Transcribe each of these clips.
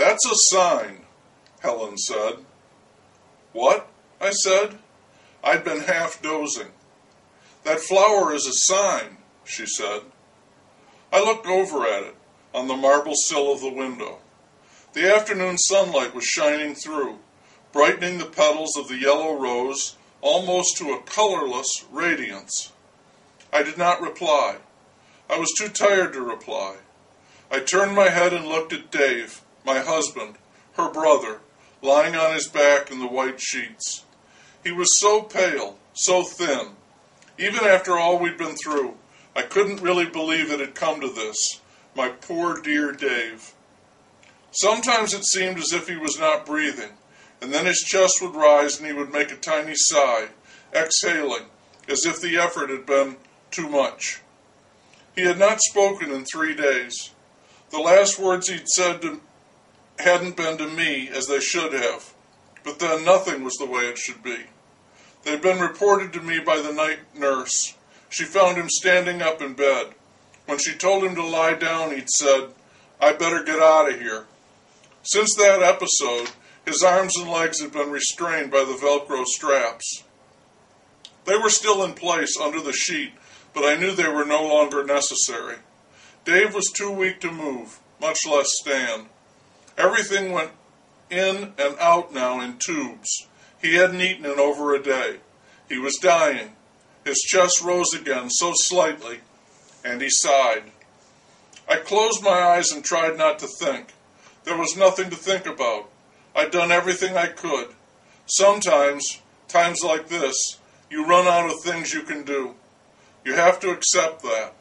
"That's a sign," Helen said. "What?" I said. I'd been half dozing. "That flower is a sign," she said. I looked over at it, on the marble sill of the window. The afternoon sunlight was shining through, brightening the petals of the yellow rose almost to a colorless radiance. I did not reply. I was too tired to reply. I turned my head and looked at Dave, my husband, her brother, lying on his back in the white sheets. He was so pale, so thin. Even after all we'd been through, I couldn't really believe it had come to this. My poor dear Dave. Sometimes it seemed as if he was not breathing, and then his chest would rise and he would make a tiny sigh, exhaling, as if the effort had been too much. He had not spoken in 3 days. The last words he'd said hadn't been to me as they should have, but then nothing was the way it should be. They'd been reported to me by the night nurse. She found him standing up in bed. When she told him to lie down, he'd said, "I better get out of here." Since that episode, his arms and legs had been restrained by the Velcro straps. They were still in place under the sheet, but I knew they were no longer necessary. Dave was too weak to move, much less stand. Everything went in and out now in tubes. He hadn't eaten in over a day. He was dying. His chest rose again, so slightly, and he sighed. I closed my eyes and tried not to think. There was nothing to think about. I'd done everything I could. Sometimes, times like this, you run out of things you can do. You have to accept that.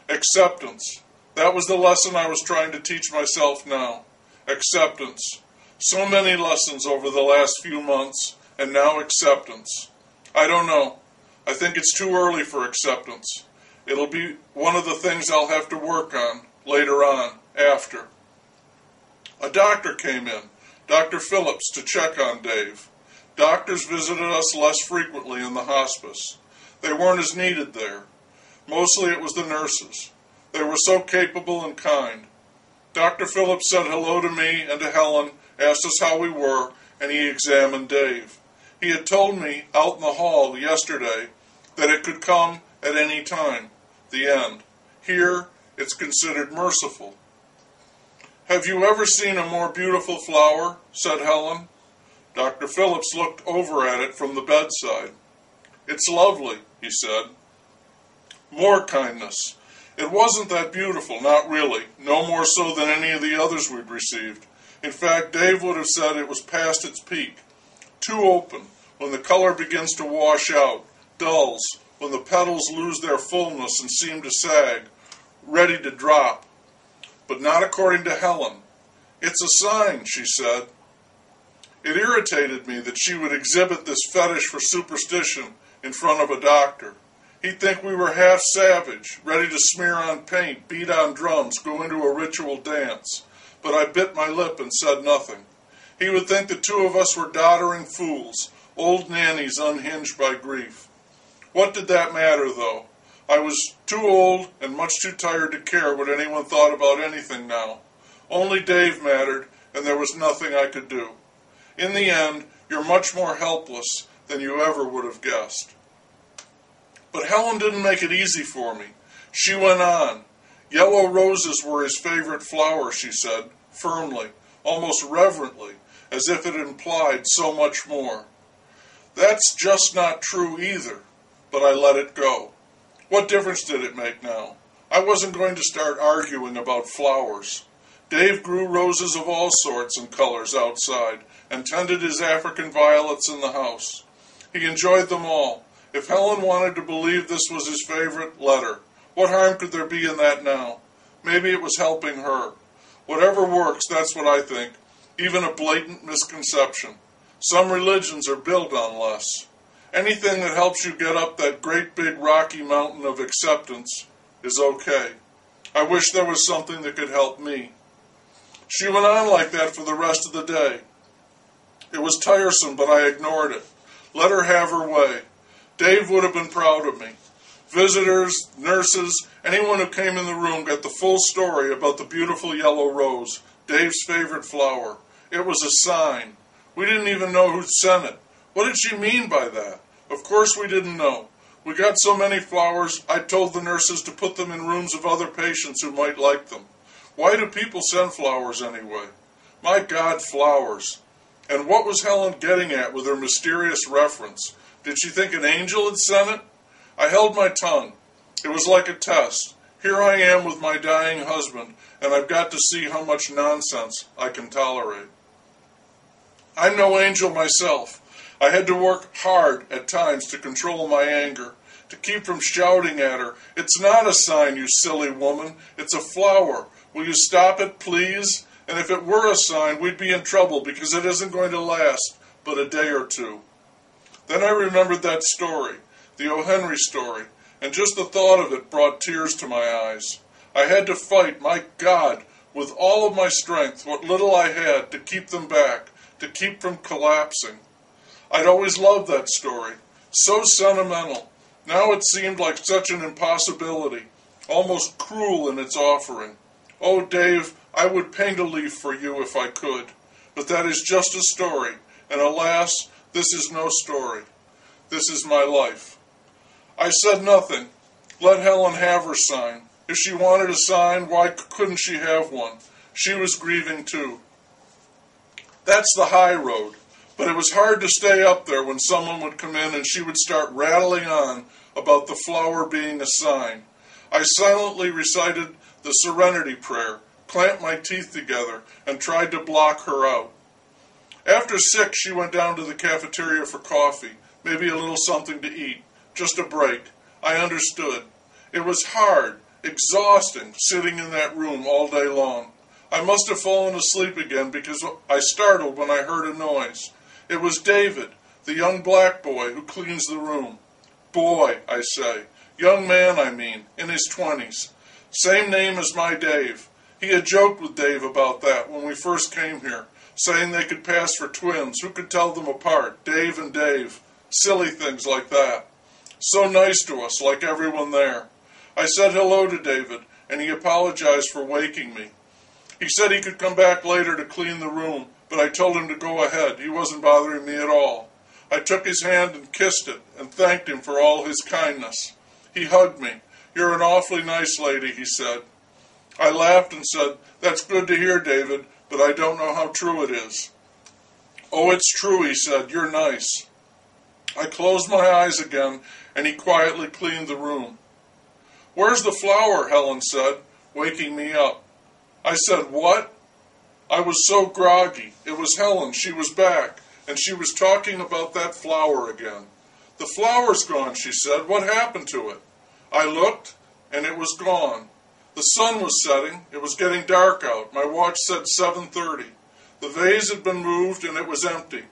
Acceptance. That was the lesson I was trying to teach myself now. Acceptance. So many lessons over the last few months, and now acceptance. I don't know. I think it's too early for acceptance. It'll be one of the things I'll have to work on later on, after. A doctor came in, Dr. Phillips, to check on Dave. Doctors visited us less frequently in the hospice. They weren't as needed there. Mostly it was the nurses. They were so capable and kind. Dr. Phillips said hello to me and to Helen, asked us how we were, and he examined Dave. He had told me out in the hall yesterday that it could come at any time, the end. Here, it's considered merciful. "Have you ever seen a more beautiful flower?" said Helen. Dr. Phillips looked over at it from the bedside. "It's lovely," he said. More kindness. It wasn't that beautiful, not really, no more so than any of the others we'd received. In fact, Dave would have said it was past its peak. Too open, when the color begins to wash out, dulls, when the petals lose their fullness and seem to sag, ready to drop. But not according to Helen. "It's a sign," she said. It irritated me that she would exhibit this fetish for superstition in front of a doctor. He'd think we were half savage, ready to smear on paint, beat on drums, go into a ritual dance. But I bit my lip and said nothing. He would think the two of us were doddering fools, old nannies unhinged by grief. What did that matter, though? I was too old and much too tired to care what anyone thought about anything now. Only Dave mattered, and there was nothing I could do. In the end, you're much more helpless than you ever would have guessed. But Helen didn't make it easy for me. She went on. Yellow roses were his favorite flower, she said, firmly, almost reverently, as if it implied so much more. That's just not true either, but I let it go. What difference did it make now? I wasn't going to start arguing about flowers. Dave grew roses of all sorts and colors outside, and tended his African violets in the house. He enjoyed them all. If Helen wanted to believe this was his favorite, let her. What harm could there be in that now? Maybe it was helping her. Whatever works, that's what I think. Even a blatant misconception. Some religions are built on less. Anything that helps you get up that great big rocky mountain of acceptance is okay. I wish there was something that could help me. She went on like that for the rest of the day. It was tiresome, but I ignored it. Let her have her way. Dave would have been proud of me. Visitors, nurses, Anyone who came in the room got the full story about the beautiful yellow rose, Dave's favorite flower. It was a sign. We didn't even know who'd sent it. What did she mean by that? Of course we didn't know. We got so many flowers, I told the nurses to put them in rooms of other patients who might like them. Why do people send flowers anyway? My God, flowers. And what was Helen getting at with her mysterious reference? Did she think an angel had sent it? I held my tongue. It was like a test. Here I am with my dying husband, and I've got to see how much nonsense I can tolerate. I'm no angel myself. I had to work hard at times to control my anger, to keep from shouting at her, "It's not a sign, you silly woman. It's a flower. Will you stop it, please? And if it were a sign, we'd be in trouble because it isn't going to last but a day or two." Then I remembered that story, the O. Henry story, and just the thought of it brought tears to my eyes. I had to fight, my God, with all of my strength, what little I had, to keep them back, to keep from collapsing. I'd always loved that story. So sentimental. Now it seemed like such an impossibility, almost cruel in its offering. Oh, Dave, I would paint a leaf for you if I could. But that is just a story, and alas, this is no story. This is my life. I said nothing. Let Helen have her sign. If she wanted a sign, why couldn't she have one? She was grieving too. That's the high road. But it was hard to stay up there when someone would come in and she would start rattling on about the flower being a sign. I silently recited the Serenity Prayer, clamped my teeth together, and tried to block her out. After 6, she went down to the cafeteria for coffee, maybe a little something to eat, just a break. I understood. It was hard, exhausting, sitting in that room all day long. I must have fallen asleep again because I startled when I heard a noise. It was David, the young black boy who cleans the room. Boy, I say. Young man, I mean, in his 20s. Same name as my Dave. He had joked with Dave about that when we first came here, saying they could pass for twins. Who could tell them apart? Dave and Dave. Silly things like that. So nice to us, like everyone there. I said hello to David, and he apologized for waking me. He said he could come back later to clean the room, but I told him to go ahead. He wasn't bothering me at all. I took his hand and kissed it and thanked him for all his kindness. He hugged me. "You're an awfully nice lady," he said. I laughed and said, "That's good to hear, David, but I don't know how true it is." "Oh, it's true," he said. "You're nice." I closed my eyes again, and he quietly cleaned the room. "Where's the flower?" Helen said, waking me up. I said, "What?" I was so groggy. It was Helen. She was back, and she was talking about that flower again. "The flower's gone," she said. "What happened to it?" I looked, and it was gone. The sun was setting. It was getting dark out. My watch said 7:30. The vase had been moved, and it was empty.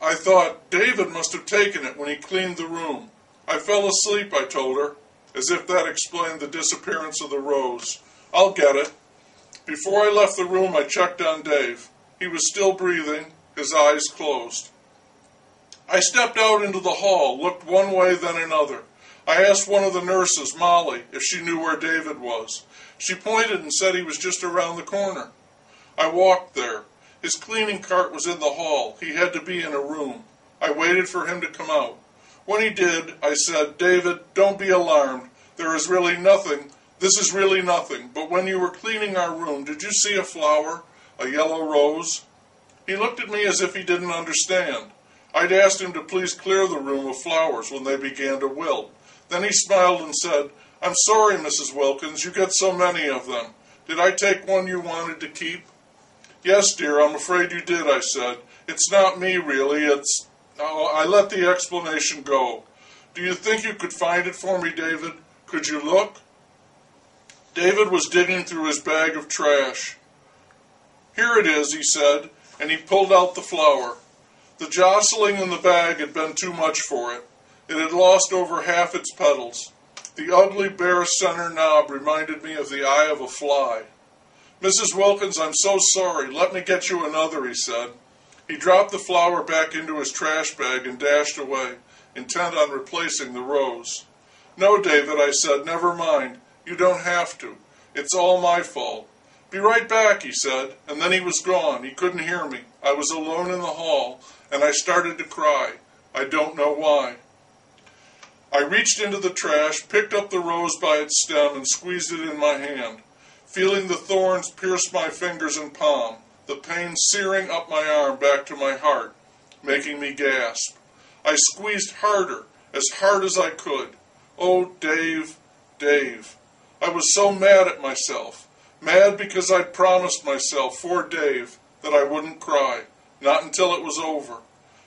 I thought, David must have taken it when he cleaned the room. I fell asleep, I told her, as if that explained the disappearance of the rose. "I'll get it." Before I left the room, I checked on Dave. He was still breathing, his eyes closed. I stepped out into the hall, looked one way, then another. I asked one of the nurses, Molly, if she knew where David was. She pointed and said he was just around the corner. I walked there. His cleaning cart was in the hall. He had to be in a room. I waited for him to come out. When he did, I said, "David, don't be alarmed. This is really nothing. But when you were cleaning our room, did you see a flower, a yellow rose?" He looked at me as if he didn't understand. I'd asked him to please clear the room of flowers when they began to wilt. Then he smiled and said, "I'm sorry, Mrs. Wilkins, you get so many of them. Did I take one you wanted to keep?" "Yes, dear, I'm afraid you did," I said. "It's not me, really, it's—" I let the explanation go. "Do you think you could find it for me, David? Could you look?" David was digging through his bag of trash. "Here it is," he said, and he pulled out the flower. The jostling in the bag had been too much for it. It had lost over half its petals. The ugly bare center knob reminded me of the eye of a fly. "Mrs. Wilkins, I'm so sorry. Let me get you another," he said. He dropped the flower back into his trash bag and dashed away, intent on replacing the rose. No, David, I said, never mind. You don't have to. It's all my fault. Be right back, he said, and then he was gone. He couldn't hear me. I was alone in the hall, and I started to cry. I don't know why. I reached into the trash, picked up the rose by its stem, and squeezed it in my hand, feeling the thorns pierce my fingers and palm, the pain searing up my arm back to my heart, making me gasp. I squeezed harder, as hard as I could. Oh, Dave, Dave. I was so mad at myself. Mad because I'd promised myself for Dave that I wouldn't cry, not until it was over.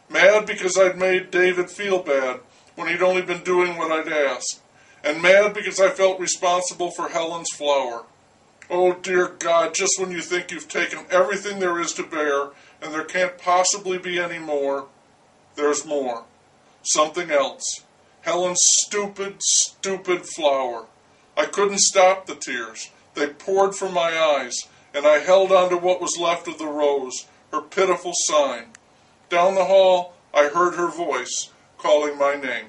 Mad because I'd made David feel bad when he'd only been doing what I'd asked. And mad because I felt responsible for Helen's flower. Oh, dear God, just when you think you've taken everything there is to bear and there can't possibly be any more, there's more. Something else. Helen's stupid, stupid flower. I couldn't stop the tears. They poured from my eyes, and I held on to what was left of the rose, her pitiful sign. Down the hall, I heard her voice calling my name.